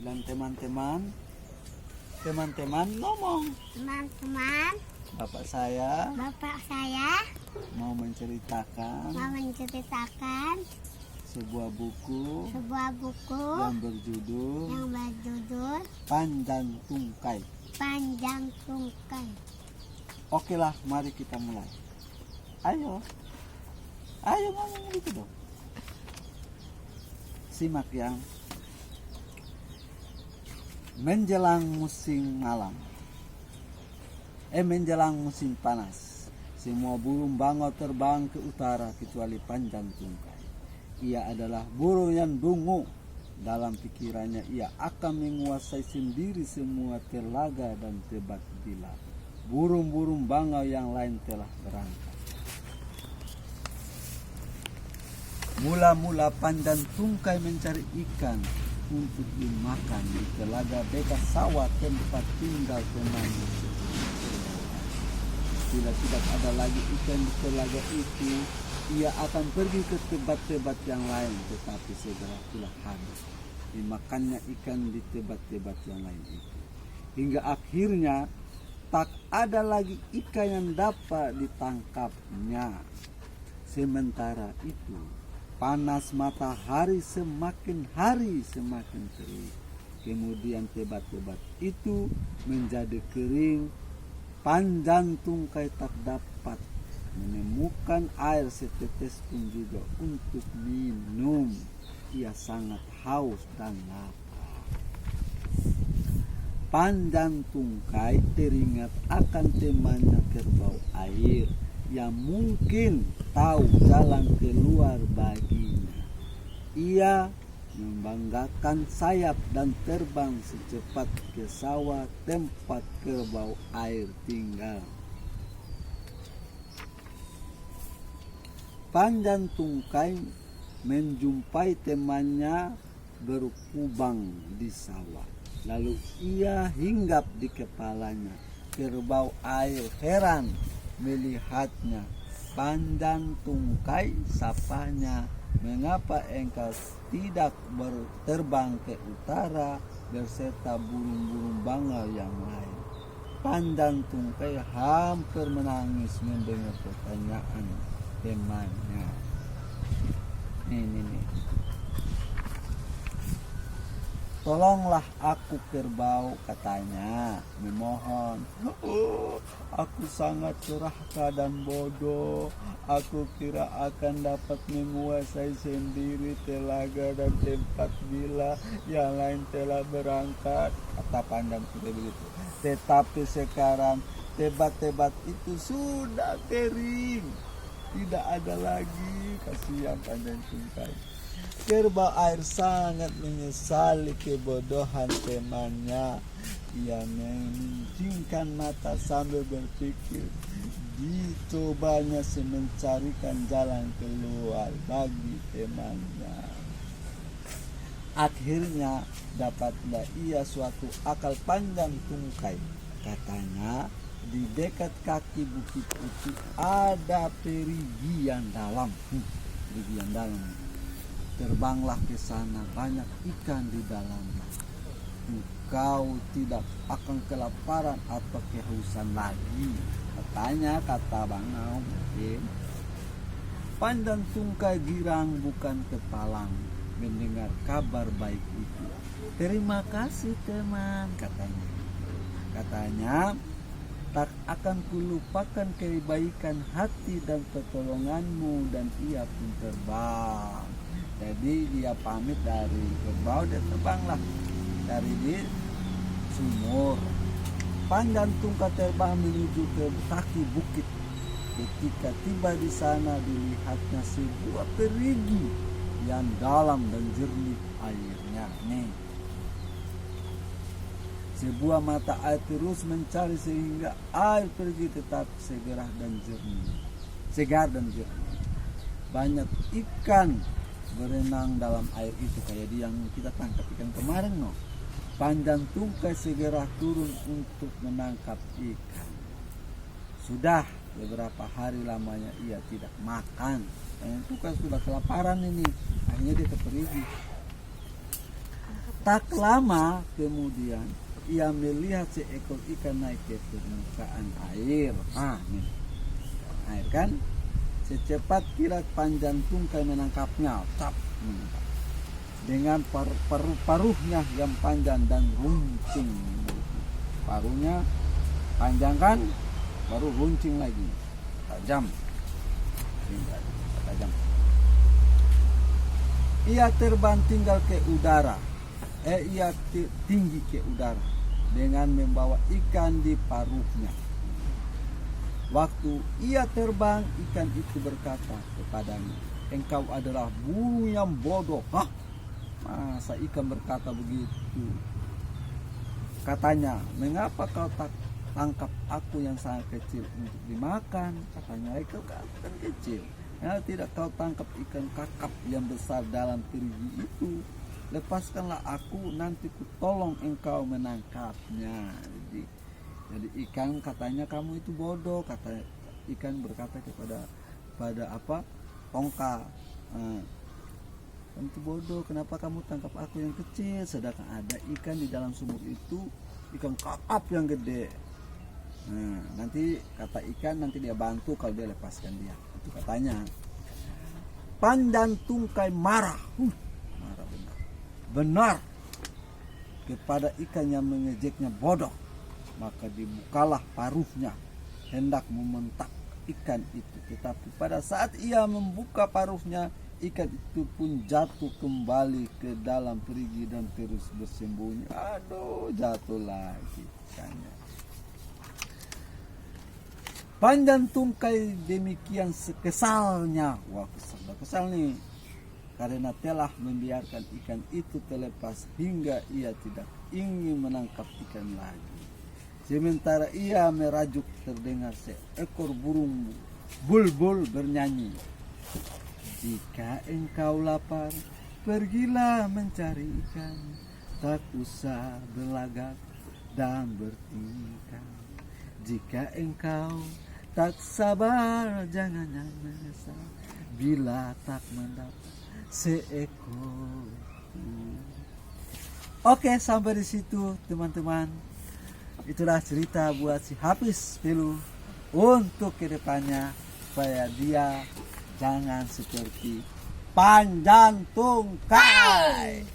dan teman-teman ngomong. Teman-teman, Bapak saya bapak saya mau menceritakan mau menceritakan sebuah buku sebuah buku yang berjudul yang berjudul Panjang Tungkai. Panjang Tungkai. Oke lah, mari kita mulai. Ayo ngomong gitu dong. Simak yang menjelang musim malam. Menjelang musim panas, semua burung bangau terbang ke utara kecuali Panjang Tungkai. Ia adalah burung yang dungu. Dalam pikirannya ia akan menguasai sendiri semua telaga dan tebak bila burung-burung bangau yang lain telah berangkat. Mula-mula Panjang Tungkai mencari ikan untuk dimakan di telaga dekat sawah tempat tinggal temannya. Bila tidak ada lagi ikan di telaga itu, ia akan pergi ke tebat-tebat yang lain, tetapi segera pula habis dimakannya ikan di tebat-tebat yang lain itu. Hingga akhirnya tak ada lagi ikan yang dapat ditangkapnya. Sementara itu, panas matahari semakin hari semakin terik. Kemudian tebat-tebat itu menjadi kering. Panjang Tungkai tak dapat menemukan air setetes pun juga untuk minum. Ia sangat haus dan lapar. Panjang Tungkai teringat akan temannya kerbau air yang mungkin tahu jalan keluar baginya. Ia membanggakan sayap dan terbang secepat ke sawah tempat kerbau air tinggal. Panjang Tungkai menjumpai temannya berkubang di sawah. Lalu ia hinggap di kepalanya. Kerbau air heran melihatnya. Panjang Tungkai, sapanya, mengapa engkau tidak terbang ke utara berserta burung-burung bangau yang lain? Panjang Tungkai hampir menangis mendengar pertanyaan temannya. Nih. Tolonglah aku kerbau, katanya, memohon. Aku sangat durhaka dan bodoh. Aku kira akan dapat menguasai sendiri telaga dan tempat bila yang lain telah berangkat, kata Panjang Tungkai begitu. Tetapi sekarang tebat-tebat itu sudah kering, tidak ada lagi. Kasihan Panjang Tungkai. Kerbau air sangat menyesali kebodohan temannya. Ia menyingsingkan mata sambil berpikir. Dicobanya mencarikan jalan keluar bagi temannya. Akhirnya dapatlah ia suatu akal Panjang Tungkai. Katanya, di dekat kaki bukit itu ada perigi yang dalam. Perigi yang dalam. Terbanglah ke sana, banyak ikan di dalamnya. Engkau tidak akan kelaparan atau kehausan lagi, katanya, kata bangau. Panjang Tungkai girang bukan kepalang mendengar kabar baik itu. Terima kasih teman, katanya, tak akan kulupakan kebaikan hati dan pertolonganmu. Dan ia pun terbang. Jadi dia pamit dari kerbau, dia terbanglah dari di sumur. Panjang Tungkai terbang menuju ke kaki bukit. Ketika tiba di sana, dilihatnya sebuah perigi yang dalam dan jernih airnya. Sebuah mata air terus mencari sehingga air perigi tetap segar dan jernih. Banyak ikan berenang dalam air itu kayak yang kita tangkap ikan kemarin. Panjang Tungkai segera turun untuk menangkap ikan. Sudah beberapa hari lamanya ia tidak makan. Panjang Tungkai sudah kelaparan ini. Akhirnya dia ke perigi. Tak lama kemudian ia melihat seekor ikan naik ke permukaan air. Nih, air kan? Secepat kilat panjang tungkai menangkapnya. Tap, dengan paruh-paruhnya yang panjang dan runcing. Paruhnya panjang kan, baru runcing lagi, tajam. Ia terbang tinggal ke udara. Ia tinggi ke udara dengan membawa ikan di paruhnya. Waktu ia terbang, ikan itu berkata kepadanya, "Engkau adalah burung yang bodoh." Hah? Masa ikan berkata begitu? Katanya, "Mengapa kau tak tangkap aku yang sangat kecil untuk dimakan?" Katanya, "Kau kan kecil. Tidak kau tangkap ikan kakap yang besar dalam perigi itu. Lepaskanlah aku, nanti ku tolong engkau menangkapnya." Jadi ikan katanya, "Kamu itu bodoh." Kata ikan berkata kepada tongkang, "Kamu itu bodoh, kenapa kamu tangkap aku yang kecil, sedangkan ada ikan di dalam sumur itu, ikan kakap yang gede." Nanti kata ikan, nanti dia bantu kalau dia lepaskan dia. Itu katanya. Pandan tungkai marah. Marah benar kepada ikan yang mengejeknya bodoh. Maka dibukalah paruhnya, hendak mementak ikan itu. Tetapi pada saat ia membuka paruhnya, ikan itu pun jatuh kembali ke dalam perigi dan terus bersembunyi. Aduh, jatuh lagi ikannya. Pandan tungkai demikian kesalnya. Wah, kesal nih. Karena telah membiarkan ikan itu terlepas hingga ia tidak ingin menangkap ikan lagi. Sementara ia merajuk, terdengar seekor burung bulbul bernyanyi, "Jika engkau lapar, pergilah mencari ikan, tak usah berlagak dan bertingkah. Jika engkau tak sabar, jangan menyesal bila tak mendapat seekor." Oke, sampai di situ teman-teman. Itulah cerita buat si Hafiz Pilu untuk kedepannya, supaya dia jangan seperti Pandan Tungkai.